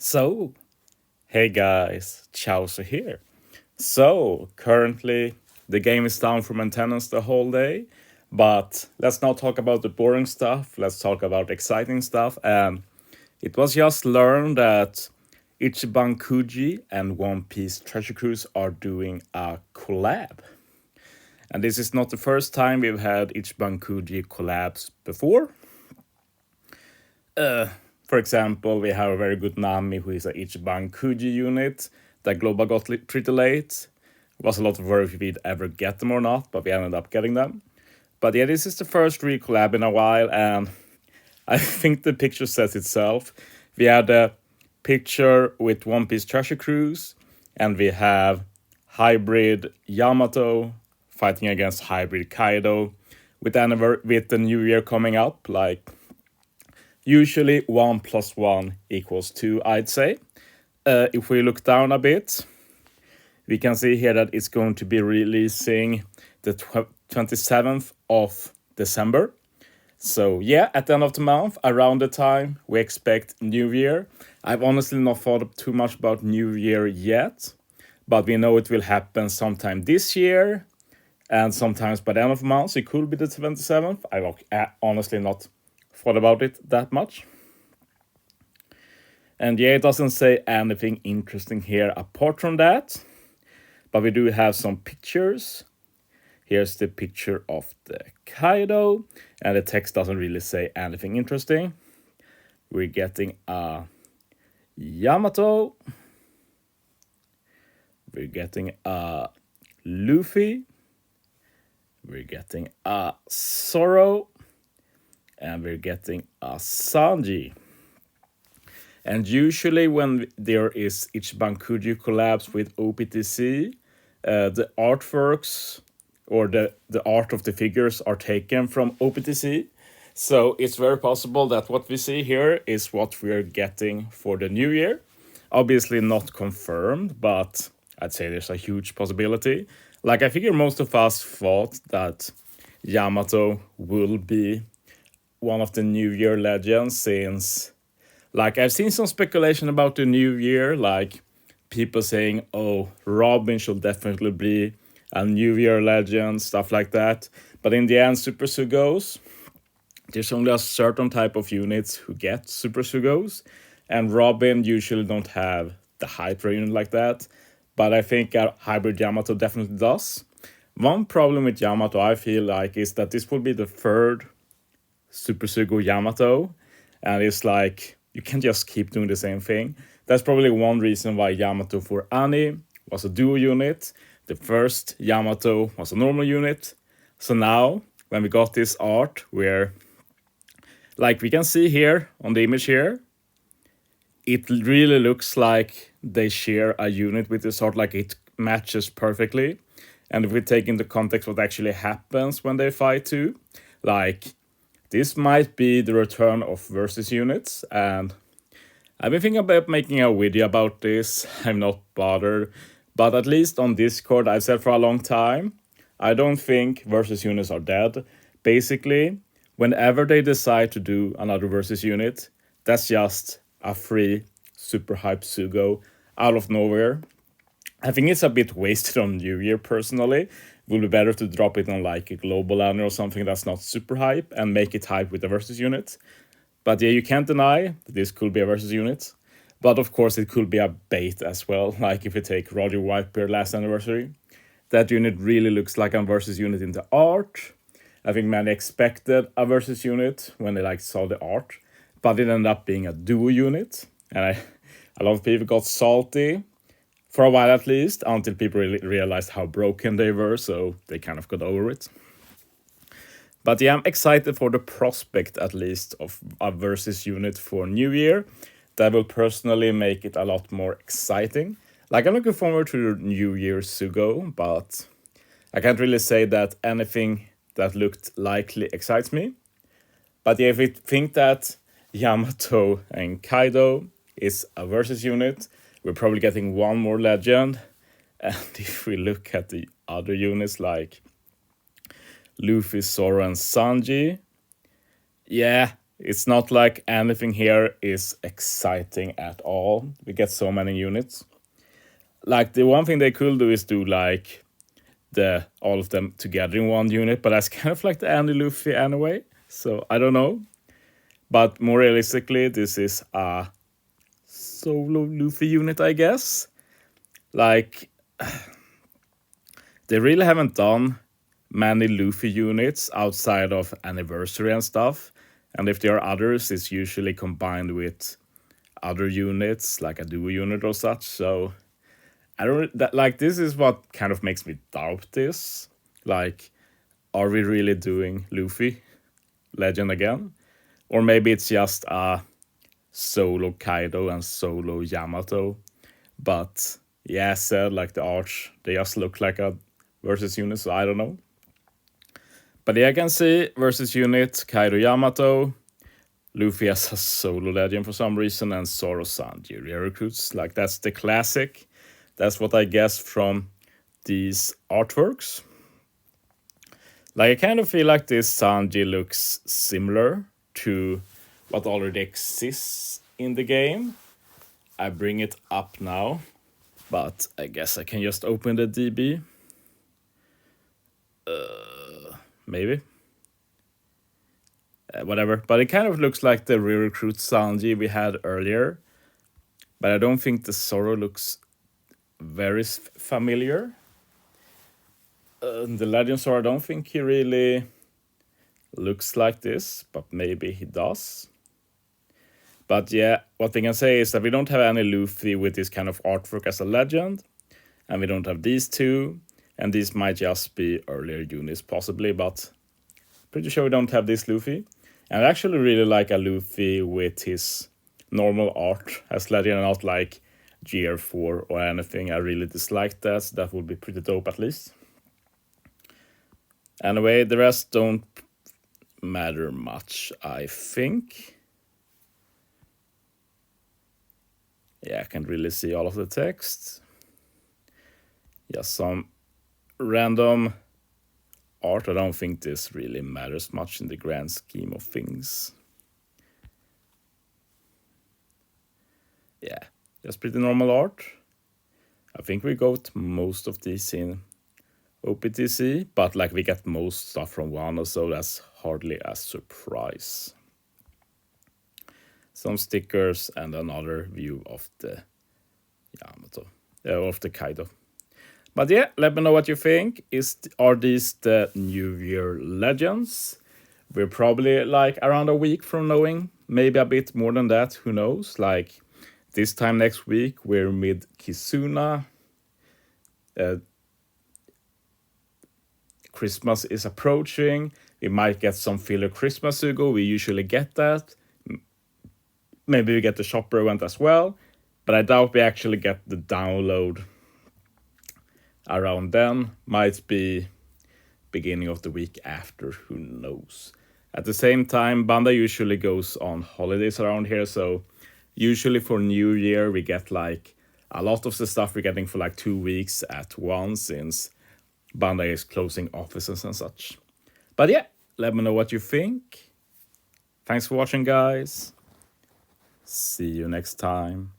So, hey guys, Chauzu here. So, currently the game is down for maintenance the whole day, but let's not talk about the boring stuff, let's talk about exciting stuff. And it was just learned that Ichiban Kuji and One Piece Treasure Cruise are doing a collab. And this is not the first time we've had Ichiban Kuji collabs before. For example, we have a very good Nami who is a Ichiban Kuji unit that Global got pretty late. It was a lot of worry if we'd ever get them or not, but we ended up getting them. But yeah, this is the first re-collab in a while, and I think the picture says itself. We had a picture with One Piece Treasure Cruise, and we have hybrid Yamato fighting against hybrid Kaido with the new year coming up. Like, usually 1 plus 1 equals 2, I'd say. If we look down a bit, we can see here that it's going to be releasing the 27th of December. So yeah, at the end of the month, around the time we expect New Year. I've honestly not thought too much about New Year yet, but we know it will happen sometime this year and sometimes by the end of the month. So it could be the 27th. I've honestly not thought about it that much. And yeah, it doesn't say anything interesting here apart from that. But we do have some pictures. Here's the picture of the Kaido. And the text doesn't really say anything interesting. We're getting a Yamato. We're getting a Luffy. We're getting a Zoro. And we're getting a Sanji. And usually when there is Ichiban Kuji collabs with OPTC, the artworks or the art of the figures are taken from OPTC. So it's very possible that what we see here is what we're getting for the new year. Obviously not confirmed, but I'd say there's a huge possibility. Like, I figure most of us thought that Yamato will be one of the New Year legends since, like, I've seen some speculation about the New Year, like people saying, oh, Robin should definitely be a New Year legend, stuff like that. But in the end, Super Sugos, there's only a certain type of units who get Super Sugos, and Robin usually don't have the Hydra unit like that. But I think a hybrid Yamato definitely does. One problem with Yamato, I feel like, is that this will be the third Super Sugo Yamato, and it's like you can't just keep doing the same thing. That's probably one reason why Yamato for Ani was a duo unit. The first Yamato was a normal unit. So now, when we got this art where, like we can see here on the image here, it really looks like they share a unit with this art, like it matches perfectly. And if we take into context what actually happens when they fight too, like, this might be the return of versus units, and I've been thinking about making a video about this. I'm not bothered, but at least on Discord, I've said for a long time, I don't think versus units are dead. Basically, whenever they decide to do another versus unit, that's just a free super hype Sugo out of nowhere. I think it's a bit wasted on New Year personally. It would be better to drop it on like a global banner or something that's not super hype and make it hype with a versus unit. But yeah, you can't deny that this could be a versus unit. But of course, it could be a bait as well. Like if you take Roger Whitebeard last anniversary, that unit really looks like a versus unit in the art. I think many expected a versus unit when they like saw the art, but it ended up being a duo unit. And a lot of people got salty for a while at least, until people really realized how broken they were, so they kind of got over it. But yeah, I'm excited for the prospect at least of a versus unit for New Year. That will personally make it a lot more exciting. Like, I'm looking forward to the New Year Sugo, but I can't really say that anything that looked likely excites me. But yeah, if we think that Yamato and Kaido is a versus unit, we're probably getting one more legend. And if we look at the other units like Luffy, Zoro, and Sanji, yeah, It's not like anything here is exciting at all. We get so many units. Like the one thing they could do is do like the all of them together in one unit, but that's kind of like the Andy Luffy anyway. So I don't know. But more realistically, this is a solo Luffy unit, I guess. Like they really haven't done many Luffy units outside of anniversary and stuff. And if there are others, it's usually combined with other units, like a duo unit or such. So I don't that like this is what kind of makes me doubt this. Like, are we really doing Luffy Legend again? Or maybe it's just a solo Kaido and solo Yamato. But yeah, said like the arch, they just look like a versus unit, so I don't know. But yeah, I can see versus unit Kaido Yamato, Luffy as a solo legend for some reason, and Zoro Sanji recruits. Like that's the classic. That's what I guess from these artworks. Like I kind of feel like this Sanji looks similar to what already exists in the game. I bring it up now, but I guess I can just open the DB. Maybe. Whatever, but it kind of looks like the re-recruit Sanji we had earlier. But I don't think the Zoro looks very familiar. The Legend Zoro, I don't think he really looks like this, but maybe he does. But yeah, what they can say is that we don't have any Luffy with this kind of artwork as a legend, and we don't have these two, and these might just be earlier units possibly, but pretty sure we don't have this Luffy. And I actually really like a Luffy with his normal art as legend and not like GR4 or anything. I really dislike that, so that would be pretty dope at least. Anyway, the rest don't matter much, I think. Yeah, I can't really see all of the text. Just some random art. I don't think this really matters much in the grand scheme of things. Yeah, just pretty normal art. I think we got most of these in OPTC, but like we get most stuff from Wano, so that's hardly a surprise. Some stickers and another view of the Yamato, of the Kaido. But yeah, let me know what you think. Are these the New Year legends? We're probably like around a week from knowing, maybe a bit more than that, who knows? Like this time next week, we're mid Kizuna. Christmas is approaching. We might get some filler Christmas Ugo. We usually get that. Maybe we get the shopper event as well. But I doubt we actually get the download around then. Might be beginning of the week after, who knows. At the same time, Bandai usually goes on holidays around here, so usually for New Year we get like a lot of the stuff we're getting for like 2 weeks at once, since Bandai is closing offices and such. But yeah, let me know what you think. Thanks for watching, guys. See you next time.